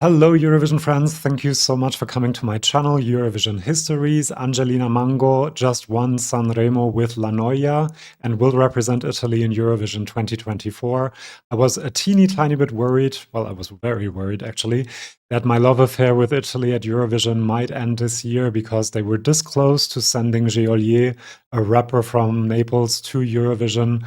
Hello, Eurovision friends. Thank you so much for coming to my channel, Eurovision Histories. Angelina Mango just won Sanremo with La Noia and will represent Italy in Eurovision 2024. I was a teeny tiny bit worried, well, I was very worried actually, that my love affair with Italy at Eurovision might end this year because they were this close to sending Geolier, a rapper from Naples, to Eurovision.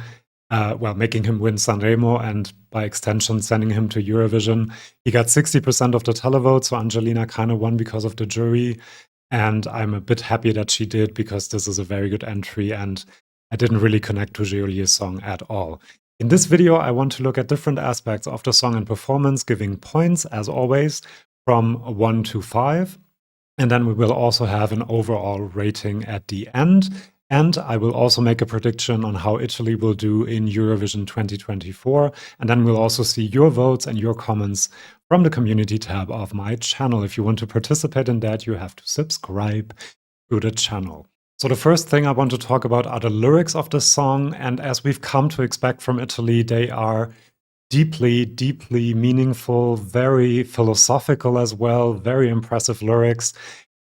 Well, making him win Sanremo and by extension sending him to Eurovision. He got 60% of the televote, so Angelina kind of won because of the jury. And I'm a bit happy that she did because this is a very good entry and I didn't really connect to Geolier's song at all. In this video, I want to look at different aspects of the song and performance, giving points, as always, from 1 to 5. And then we will also have an overall rating at the end. And I will also make a prediction on how Italy will do in Eurovision 2024. And then we'll also see your votes and your comments from the community tab of my channel. If you want to participate in that, you have to subscribe to the channel. So the first thing I want to talk about are the lyrics of the song. And as we've come to expect from Italy, they are deeply, deeply meaningful, very philosophical as well, very impressive lyrics.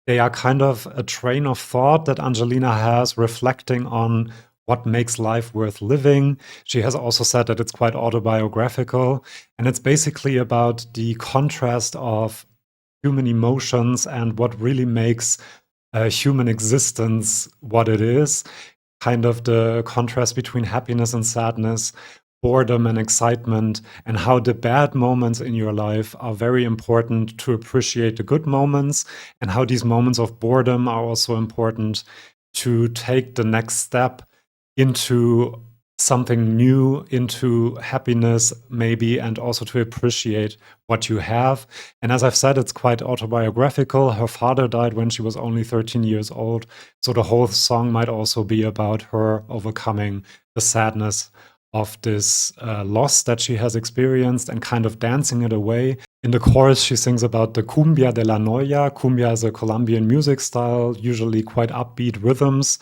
They are kind of a train of thought that Angelina has, reflecting on what makes life worth living. She has also said that it's quite autobiographical, and it's basically about the contrast of human emotions and what really makes human existence what it is, kind of the contrast between happiness and sadness, boredom and excitement, and how the bad moments in your life are very important to appreciate the good moments, and how these moments of boredom are also important to take the next step into something new, into happiness maybe, and also to appreciate what you have. And as I've said, it's quite autobiographical. Her father died when she was only 13 years old, so the whole song might also be about her overcoming the sadness of this loss that she has experienced and kind of dancing it away. In the chorus, she sings about the cumbia de la noia. Cumbia is a Colombian music style, usually quite upbeat rhythms.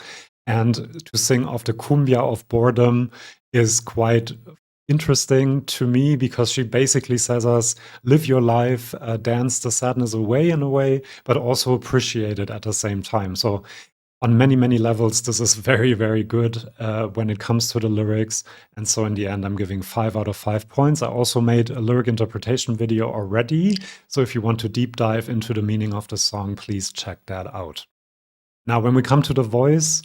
And to sing of the cumbia of boredom is quite interesting to me because she basically says us, live your life, dance the sadness away in a way, but also appreciate it at the same time. So on many, many levels, this is very, very good when it comes to the lyrics. And so in the end, I'm giving 5 out of 5 points. I also made a lyric interpretation video already. So if you want to deep dive into the meaning of the song, please check that out. Now, when we come to the voice,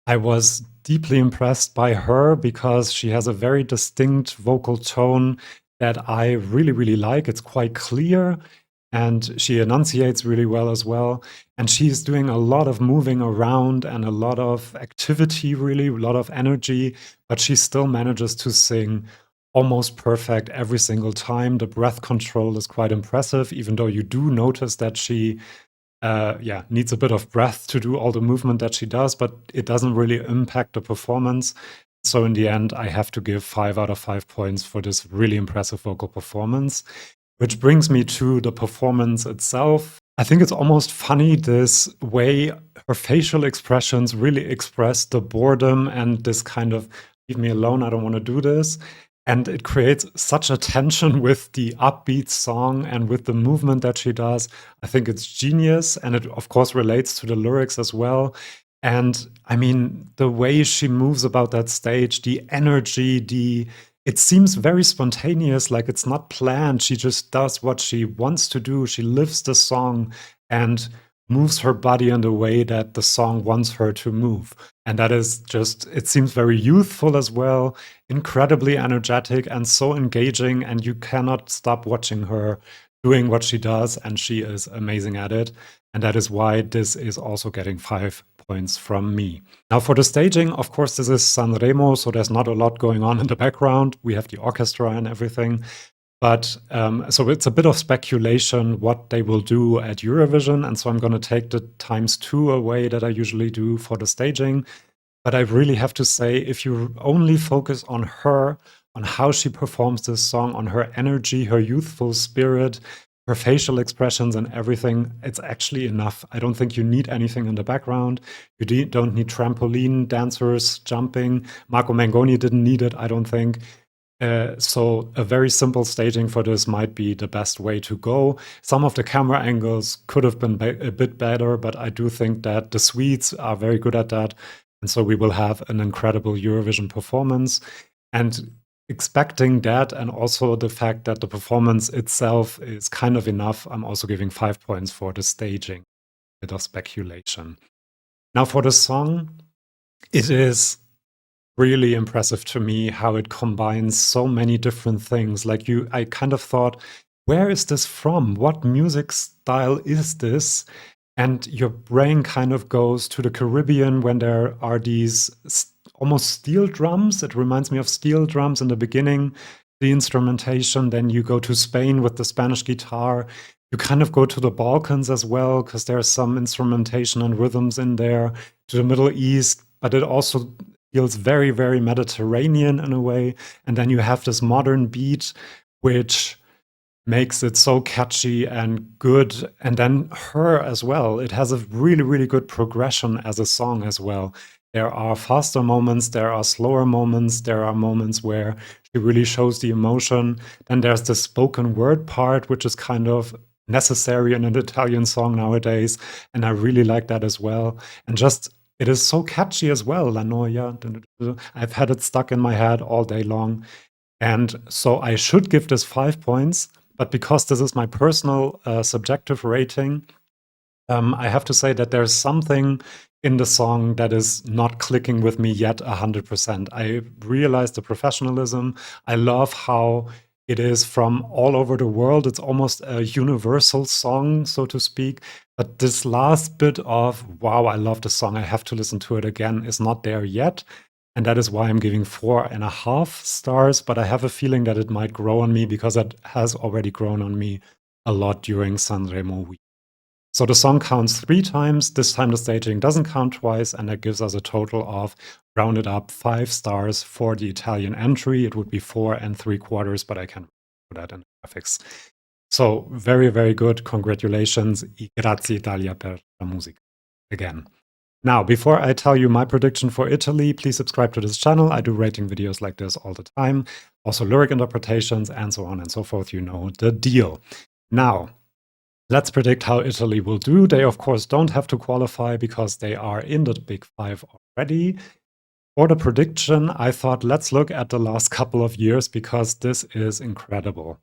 I was deeply impressed by her because she has a very distinct vocal tone that I really, really like. It's quite clear and she enunciates really well as well. And she's doing a lot of moving around and a lot of activity, really, a lot of energy, but she still manages to sing almost perfect every single time. The breath control is quite impressive, even though you do notice that she needs a bit of breath to do all the movement that she does, but it doesn't really impact the performance. So in the end, I have to give 5 out of 5 points for this really impressive vocal performance. Which brings me to the performance itself. I think it's almost funny this way her facial expressions really express the boredom and this kind of, leave me alone, I don't want to do this. And it creates such a tension with the upbeat song and with the movement that she does. I think it's genius. And it, of course, relates to the lyrics as well. And I mean, the way she moves about that stage, the energy, it seems very spontaneous, like it's not planned. She just does what she wants to do. She lives the song and moves her body in the way that the song wants her to move. And that is just, it seems very youthful as well, incredibly energetic and so engaging. And you cannot stop watching her doing what she does. And she is amazing at it. And that is why this is also getting 5 points from me. Now for the staging, of course, this is Sanremo, so there's not a lot going on in the background. We have the orchestra and everything. But so it's a bit of speculation what they will do at Eurovision. And so I'm going to take the ×2 away that I usually do for the staging. But I really have to say, if you only focus on her, on how she performs this song, on her energy, her youthful spirit, her facial expressions and everything, it's actually enough. I don't think you need anything in the background. You don't need trampoline dancers jumping. Marco Mengoni didn't need it, I don't think. So a very simple staging for this might be the best way to go. Some of the camera angles could have been a bit better, but I do think that the Swedes are very good at that. And so we will have an incredible Eurovision performance. And expecting that, and also the fact that the performance itself is kind of enough, I'm also giving 5 points for the staging. A bit of speculation. Now for the song, it is really impressive to me how it combines so many different things. Like I kind of thought, where is this from? What music style is this? And your brain kind of goes to the Caribbean when there are these almost steel drums. It reminds me of steel drums in the beginning, the instrumentation. Then you go to Spain with the Spanish guitar. You kind of go to the Balkans as well, because there's some instrumentation and rhythms in there, to the Middle East, but it also feels very, very Mediterranean in a way. And then you have this modern beat, which makes it so catchy and good. And then her as well. It has a really, really good progression as a song as well. There are faster moments, there are slower moments, there are moments where she really shows the emotion. Then there's the spoken word part, which is kind of necessary in an Italian song nowadays. And I really like that as well. And just it is so catchy as well, La Noia. I've had it stuck in my head all day long. And so I should give this 5 points, but because this is my personal subjective rating, I have to say that there's something in the song that is not clicking with me yet 100%. I realize the professionalism. I love how it is from all over the world. It's almost a universal song, so to speak. But this last bit of, wow, I love the song, I have to listen to it again, is not there yet. And that is why I'm giving 4.5 stars. But I have a feeling that it might grow on me because it has already grown on me a lot during Sanremo week. So the song counts 3 times. This time the staging doesn't count twice, and that gives us a total of, rounded up, 5 stars for the Italian entry. It would be 4.75, but I can put that in the graphics. So very, very good. Congratulations. Grazie Italia per la musica. Again. Now, before I tell you my prediction for Italy, please subscribe to this channel. I do rating videos like this all the time. Also lyric interpretations and so on and so forth. You know the deal. Now, let's predict how Italy will do. They, of course, don't have to qualify because they are in the Big Five already. For the prediction, I thought let's look at the last couple of years because this is incredible.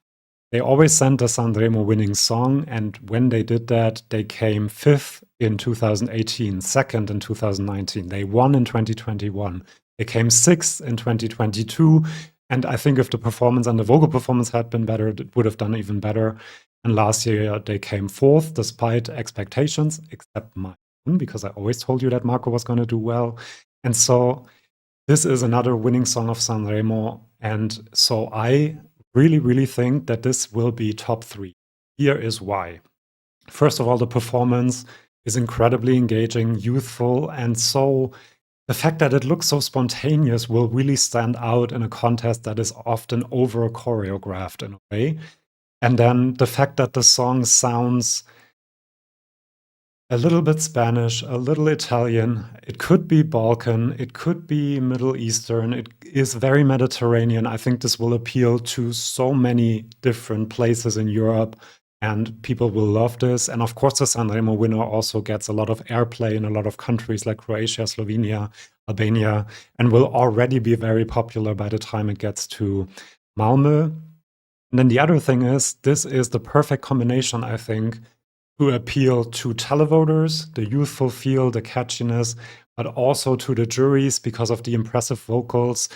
They always sent the Sanremo winning song, and when they did that, they came 5th in 2018, 2nd in 2019. They won in 2021. They came 6th in 2022, and I think if the performance and the vocal performance had been better, it would have done even better. And last year, they came 4th despite expectations, except mine, because I always told you that Marco was going to do well. And so this is another winning song of Sanremo, and so I really, really think that this will be top 3. Here is why. First of all, the performance is incredibly engaging, youthful, and so the fact that it looks so spontaneous will really stand out in a contest that is often over choreographed in a way. And then the fact that the song sounds a little bit Spanish, a little Italian. It could be Balkan. It could be Middle Eastern. It is very Mediterranean. I think this will appeal to so many different places in Europe, and people will love this. And of course, the Sanremo winner also gets a lot of airplay in a lot of countries like Croatia, Slovenia, Albania, and will already be very popular by the time it gets to Malmö. And then the other thing is, this is the perfect combination, I think, to appeal to televoters, the youthful feel, the catchiness, but also to the juries because of the impressive vocals,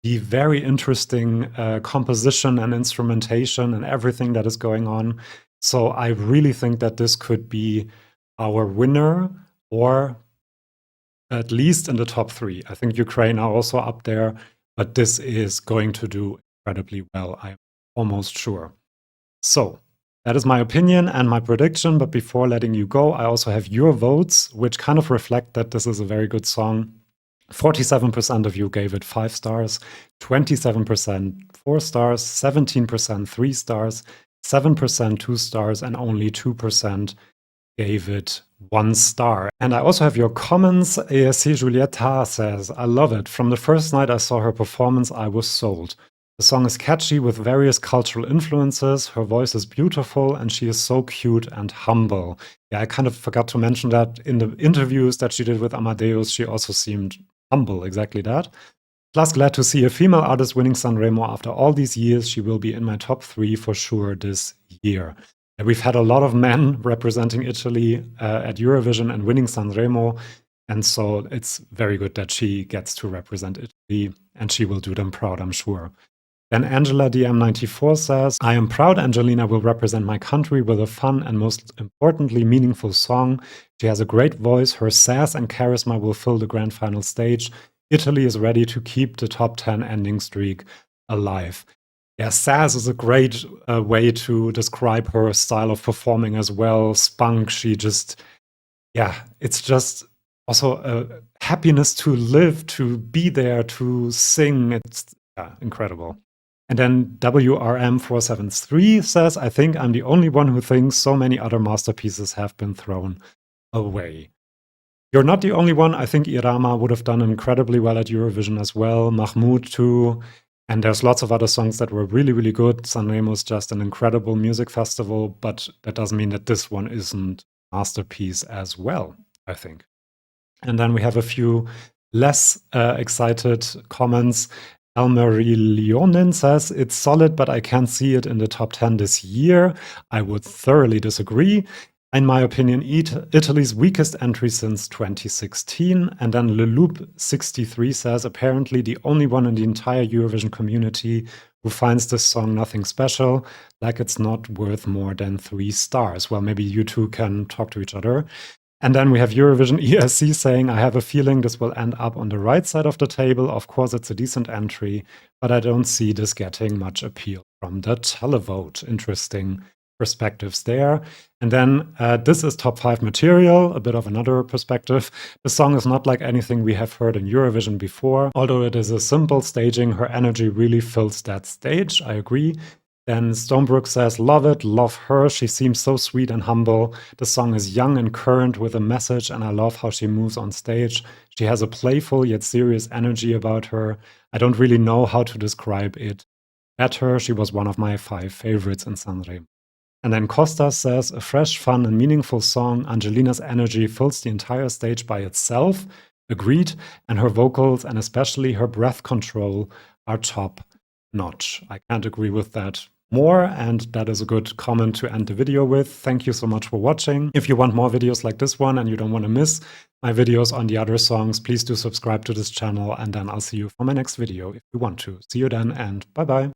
the very interesting composition and instrumentation and everything that is going on. So I really think that this could be our winner, or at least in the top 3. I think Ukraine are also up there, but this is going to do incredibly well, I'm almost sure. So that is my opinion and my prediction, but before letting you go, I also have your votes, which kind of reflect that this is a very good song. 47% of you gave it 5 stars, 27% 4 stars, 17% 3 stars, 7% 2 stars, and only 2% gave it 1 star. And I also have your comments. ASC Julieta says, I love it. From the first night I saw her performance, I was sold. The song is catchy with various cultural influences, her voice is beautiful, and she is so cute and humble. Yeah, I kind of forgot to mention that in the interviews that she did with Amadeus, she also seemed humble, exactly that. Plus, glad to see a female artist winning Sanremo after all these years. She will be in my top 3 for sure this year. And we've had a lot of men representing Italy at Eurovision and winning Sanremo. And so it's very good that she gets to represent Italy, and she will do them proud, I'm sure. Then Angela DM94 says, I am proud Angelina will represent my country with a fun and most importantly meaningful song. She has a great voice, her sass and charisma will fill the grand final stage. Italy is ready to keep the top 10 ending streak alive. Yeah, sass is a great way to describe her style of performing as well. Spunk, she just, yeah, it's just also a happiness to live, to be there, to sing. It's incredible. And then WRM473 says, I think I'm the only one who thinks so many other masterpieces have been thrown away. You're not the only one. I think Irama would have done incredibly well at Eurovision as well. Mahmoud too. And there's lots of other songs that were really, really good. Sanremo is just an incredible music festival, but that doesn't mean that this one isn't a masterpiece as well, I think. And then we have a few less excited comments. Elmarie Leonin says, it's solid, but I can't see it in the top 10 this year. I would thoroughly disagree. In my opinion, Italy's weakest entry since 2016. And then Leloop63 says, apparently the only one in the entire Eurovision community who finds this song nothing special, like it's not worth more than 3 stars. Well, maybe you two can talk to each other. And then we have Eurovision ESC saying, I have a feeling this will end up on the right side of the table. Of course, it's a decent entry, but I don't see this getting much appeal from the televote. Interesting perspectives there. And then this is top 5 material, a bit of another perspective. The song is not like anything we have heard in Eurovision before. Although it is a simple staging, her energy really fills that stage. I agree. Then Stonebrook says, love it, love her. She seems so sweet and humble. The song is young and current with a message, and I love how she moves on stage. She has a playful yet serious energy about her. I don't really know how to describe it better. She was one of my 5 favorites in Sanremo. And then Costa says, a fresh, fun, and meaningful song. Angelina's energy fills the entire stage by itself. Agreed. And her vocals, and especially her breath control, are top notch. I can't agree with that more, and that is a good comment to end the video with. Thank you so much for watching. If you want more videos like this one and you don't want to miss my videos on the other songs, please do subscribe to this channel, and then I'll see you for my next video if you want to. See you then, and bye-bye.